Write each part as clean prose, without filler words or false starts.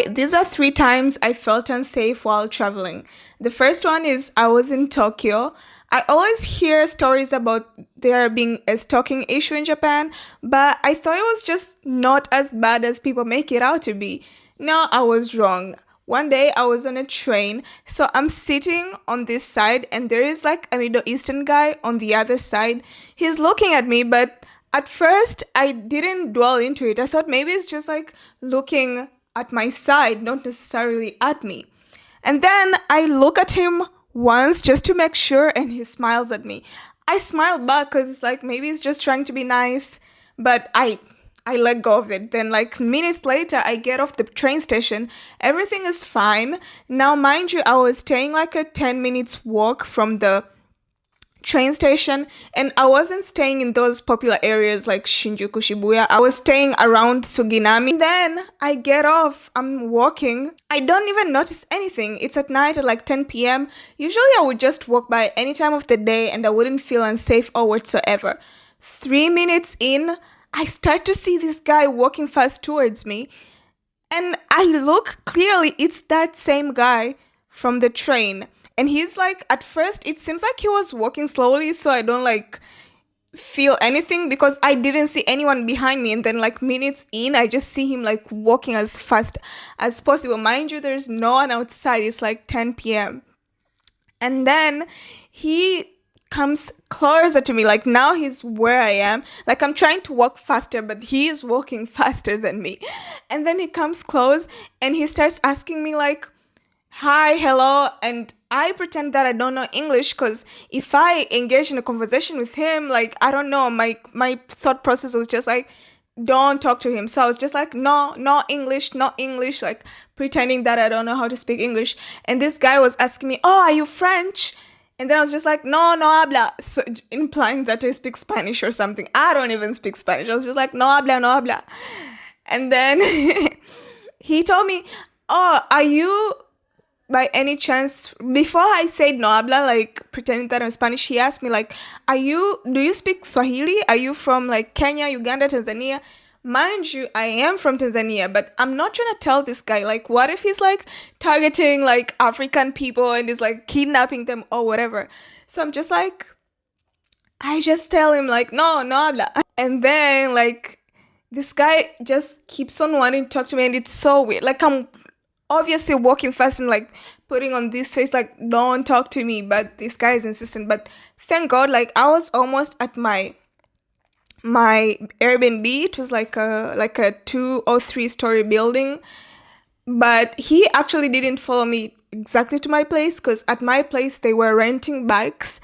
These are three times I felt unsafe while traveling. The first one is I was in Tokyo. I always hear stories about there being a stalking issue in Japan, but I thought it was just not as bad as people make it out to be. No, I was wrong. One day I was on a train, so I'm sitting on this side, and there is like a Middle Eastern guy on the other side. He's looking at me, but at first I didn't dwell into it. I thought maybe it's just like looking at my side, not necessarily at me. And then I look at him once just to make sure, and he smiles at me. I smile back because it's like maybe he's just trying to be nice, but I let go of it. Then like minutes later, I get off the train station. Everything is fine. Now, mind you, I was staying like a 10 minutes walk from the train station, and I wasn't staying in those popular areas like Shinjuku, Shibuya. I was staying around Suginami. And then I get off, I'm walking. I don't even notice anything. It's at night at like 10 p.m. Usually I would just walk by any time of the day and I wouldn't feel unsafe or whatsoever. 3 minutes in, I start to see this guy walking fast towards me, and I look clearly, it's that same guy from the train. And he's like, at first, it seems like he was walking slowly, so I don't like feel anything because I didn't see anyone behind me. And then, like, minutes in, I just see him like walking as fast as possible. Mind you, there's no one outside, it's like 10 p.m. And then he comes closer to me, like now he's where I am. Like I'm trying to walk faster, but he is walking faster than me. And then he comes close and he starts asking me like, hi, hello, and I pretend that I don't know English because if I engage in a conversation with him, like I don't know, my thought process was just like, don't talk to him. So I was just like, no, no English, no English, like pretending that I don't know how to speak English. And this guy was asking me, oh, are you French? And then I was just like, no, no habla, so implying that I speak Spanish or something. I don't even speak Spanish. I was just like, no habla, no habla. And then he told me, oh, are you by any chance, before I said no habla, like pretending that I'm Spanish, he asked me like, do you speak Swahili? Are you from like Kenya, Uganda, Tanzania? Mind you, I am from Tanzania, but I'm not trying to tell this guy, like, what if he's like targeting like African people and is like kidnapping them or whatever? So I'm just like, I just tell him like, no, no habla. And then like, this guy just keeps on wanting to talk to me and it's so weird. Like I'm obviously walking fast and like putting on this face like don't talk to me, but this guy is insistent. But thank God, like I was almost at my Airbnb. It was like a 2 or 3 story building, but he actually didn't follow me exactly to my place because at my place they were renting bikes,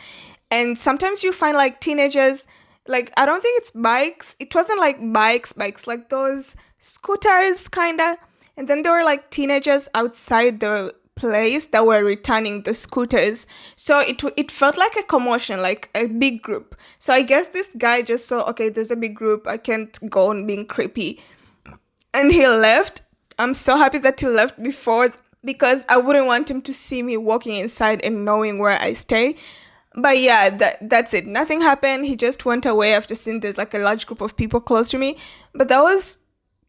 and sometimes you find like teenagers, like I don't think it's bikes, it wasn't like bikes like those scooters kinda. And then there were like teenagers outside the place that were returning the scooters. So it felt like a commotion, like a big group. So I guess this guy just saw, okay, there's a big group, I can't go on being creepy. And he left. I'm so happy that he left before, because I wouldn't want him to see me walking inside and knowing where I stay. But yeah, that's it. Nothing happened. He just went away after seeing there's like a large group of people close to me. But that was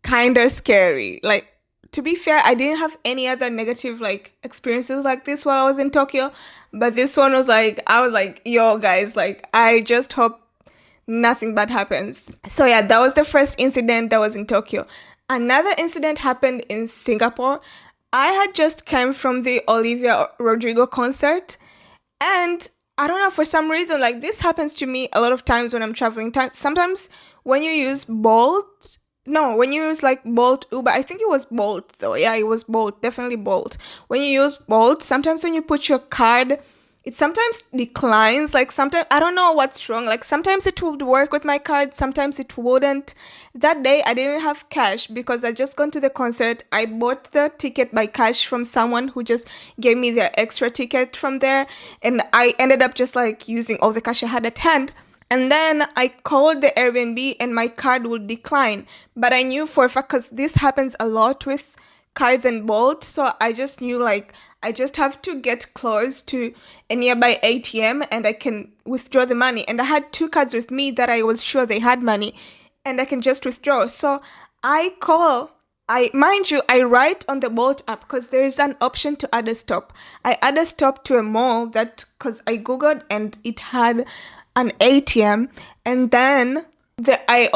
kind of scary. Like, to be fair, I didn't have any other negative like experiences like this while I was in Tokyo, but this one was like, I was like, yo guys, like I just hope nothing bad happens. So yeah, that was the first incident that was in Tokyo. Another incident happened in Singapore. I had just come from the Olivia Rodrigo concert, and I don't know, for some reason, like this happens to me a lot of times when I'm traveling. Sometimes when you use when you use like Bolt, Uber, I think it was Bolt though. Yeah, it was Bolt, definitely Bolt. When you use Bolt, sometimes when you put your card, it sometimes declines. Like sometimes, I don't know what's wrong. Like sometimes it would work with my card, sometimes it wouldn't. That day I didn't have cash because I just gone to the concert. I bought the ticket by cash from someone who just gave me their extra ticket from there. And I ended up just like using all the cash I had at hand. And then I called the Airbnb and my card would decline. But I knew for a fact, because this happens a lot with cards and Bolt. So I just knew like I just have to get close to a nearby ATM and I can withdraw the money. And I had 2 cards with me that I was sure they had money and I can just withdraw. So I call Mind you, I write on the Bolt app because there is an option to add a stop. I add a stop to a mall that because I googled and it had an ATM, and then I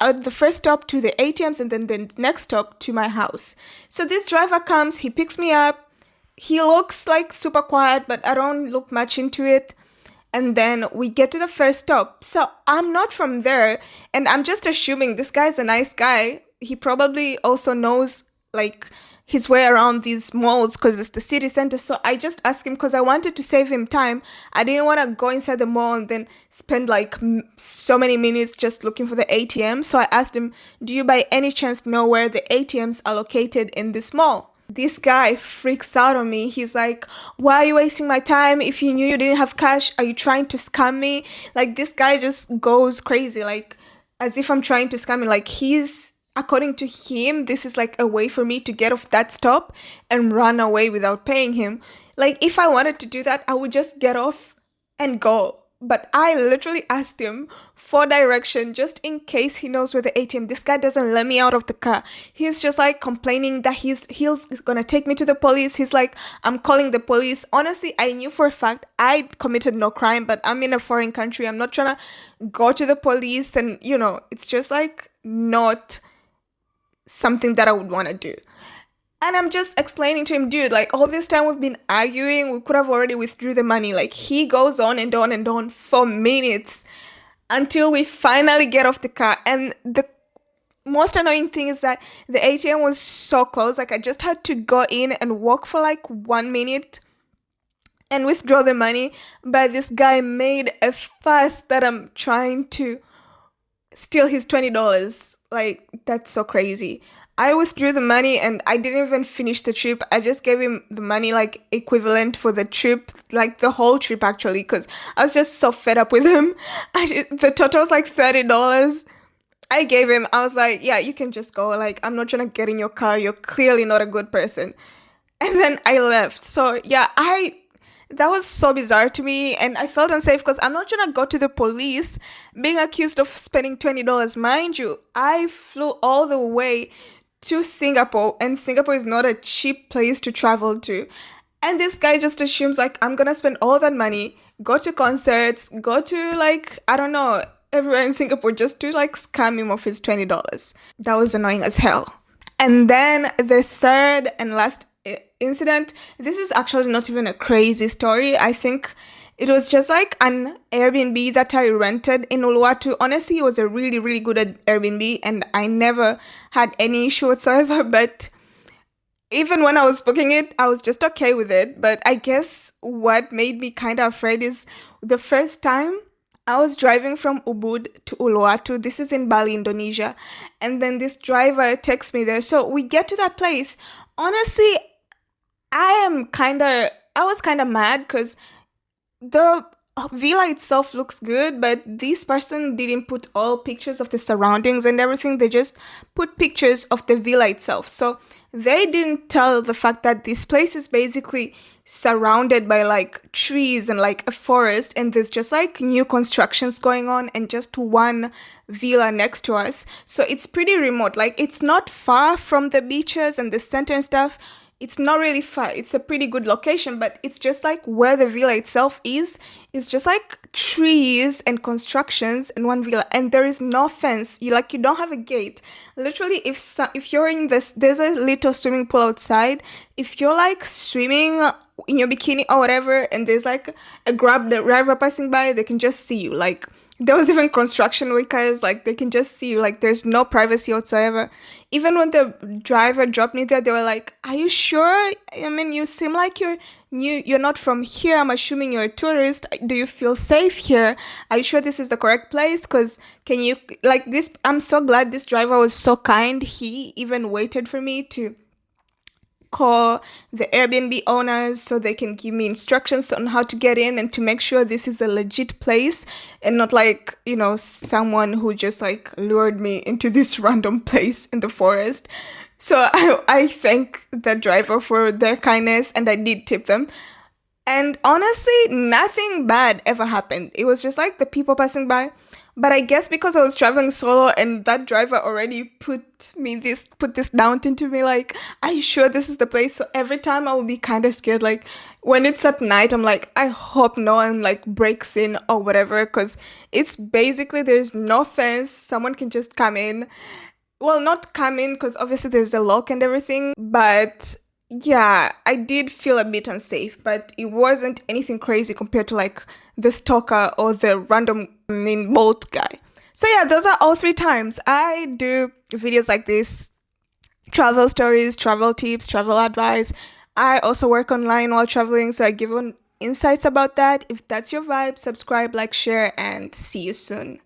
add the first stop to the ATMs and then the next stop to my house. So this driver comes, he picks me up. He looks like super quiet, but I don't look much into it. And then we get to the first stop. So I'm not from there. And I'm just assuming this guy's a nice guy. He probably also knows like his way around these malls because it's the city center. So I just asked him because I wanted to save him time. I didn't want to go inside the mall and then spend like so many minutes just looking for the ATM. So I asked him, do you by any chance know where the ATMs are located in this mall? This guy freaks out on me. He's like, why are you wasting my time? If you knew you didn't have cash, are you trying to scam me? Like, this guy just goes crazy, like, as if I'm trying to scam him. Like, according to him, this is like a way for me to get off that stop and run away without paying him. Like, if I wanted to do that, I would just get off and go. But I literally asked him for direction just in case he knows where the ATM. This guy doesn't let me out of the car. He's just like complaining that he's gonna take me to the police. He's like, I'm calling the police. Honestly, I knew for a fact I committed no crime, but I'm in a foreign country. I'm not trying to go to the police, and it's just like not something that I would want to do. And I'm just explaining to him, dude, like all this time we've been arguing, we could have already withdrew the money. Like he goes on and on and on for minutes until we finally get off the car. And the most annoying thing is that the ATM was so close. Like I just had to go in and walk for like 1 minute and withdraw the money. But this guy made a fuss that I'm trying to steal his $20. Like that's so crazy. I withdrew the money and I didn't even finish the trip. I just gave him the money like equivalent for the trip, like the whole trip actually, because I was just so fed up with him. The total was like $30. I gave him, I was like, yeah, you can just go. Like, I'm not trying to get in your car. You're clearly not a good person. And then I left. So yeah, that was so bizarre to me, and I felt unsafe because I'm not trying to go to the police being accused of spending $20. Mind you, I flew all the way to Singapore, and Singapore is not a cheap place to travel to. And this guy just assumes like I'm gonna spend all that money, go to concerts, go to like, I don't know, everywhere in Singapore just to like scam him of his $20. That was annoying as hell. And then the third and last incident, this is actually not even a crazy story. I think it was just like an Airbnb that I rented in Uluwatu. Honestly, it was a really, really good Airbnb and I never had any issue whatsoever. But even when I was booking it, I was just okay with it. But I guess what made me kind of afraid is the first time I was driving from Ubud to Uluwatu. This is in Bali, Indonesia. And then this driver takes me there. So we get to that place. Honestly, I was kind of mad because the villa itself looks good, but this person didn't put all pictures of the surroundings and everything. They just put pictures of the villa itself. So they didn't tell the fact that this place is basically surrounded by like trees and like a forest, and there's just like new constructions going on and just one villa next to us. So it's pretty remote. Like it's not far from the beaches and the center and stuff. It's not really far. It's a pretty good location, but it's just like where the villa itself is. It's just like trees and constructions in one villa, and there is no fence. You don't have a gate. Literally, if you're in this, there's a little swimming pool outside. If you're like swimming in your bikini or whatever, and there's like a Grab driver passing by, they can just see you. Like there was even construction workers, like they can just see you. Like there's no privacy whatsoever. Even when the driver dropped me there, they were like, are you sure? I mean, you seem like you're new. You're not from here. I'm assuming you're a tourist. Do you feel safe here? Are you sure this is the correct place? Because can you, like this, I'm so glad this driver was so kind. He even waited for me to call the Airbnb owners so they can give me instructions on how to get in and to make sure this is a legit place and not like, someone who just like lured me into this random place in the forest. So I thank the driver for their kindness, and I did tip them. And honestly, nothing bad ever happened. It was just like the people passing by. But I guess because I was traveling solo and that driver already put this down into me, like, are you sure this is the place? So every time I will be kind of scared. Like when it's at night, I'm like, I hope no one like breaks in or whatever, because it's basically there's no fence. Someone can just come in. Well, not come in because obviously there's a lock and everything, but yeah, I did feel a bit unsafe, but it wasn't anything crazy compared to like the stalker or the random in Bolt guy. So yeah, those are all three times I do videos like this: travel stories, travel tips, travel advice. I also work online while traveling, so I give on insights about that. If that's your vibe, subscribe, like, share, and see you soon.